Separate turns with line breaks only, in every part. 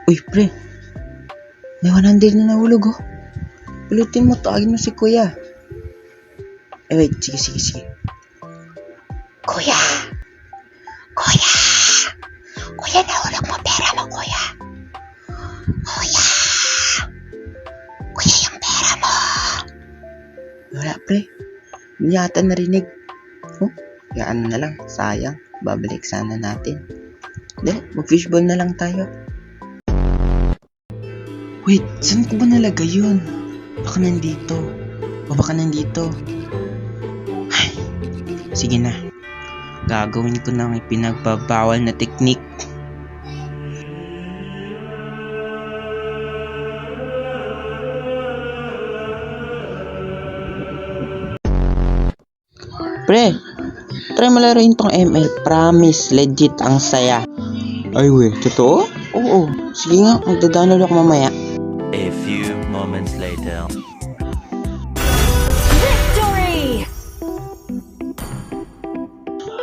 Uy, pre. May 100 na nahulog, oh. Pulutin mo, tawagin mo si kuya. Wait, sige. Kuya! Kuya! Kuya, nahulog mo pera mo, kuya. Kuya! Kuya, yung pera mo. Wala, pre. Hindi yata narinig. Oh, yaan na lang. Sayang. Babalik sana natin. Dahil, mag-fishball na lang tayo. Wait, saan ko ba nalagay yun? Baka nandito. O baka nandito. Ay, sige na. Gagawin ko na ang ipinagbabawal na teknik. Pre, try mo laruin tong ML. Promise, legit ang saya. Ay we, totoo? Oo. Sige nga, magda-download ako mamaya.
A few moments later.
Victory!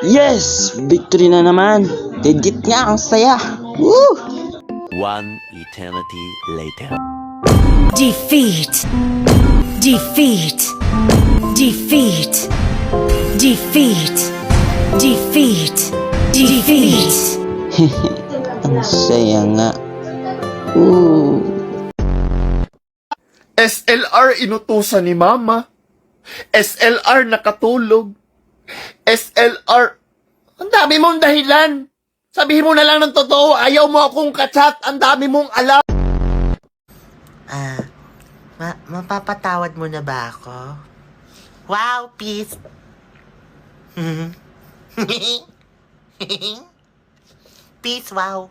Yes! Victory na naman! Legit nga, ang saya! Woo!
One eternity later.
Defeat! Defeat! Defeat! Defeat! Defeat! Defeat!
Ang saya nga. Ooh.
SLR inutusan ni Mama. SLR nakatulog. SLR... Ang dami mong dahilan. Sabihin mo na lang ng totoo. Ayaw mo akong kachat. Ang dami mong alam.
Mapapatawad mo na ba ako? Wow, peace! Peace, wow!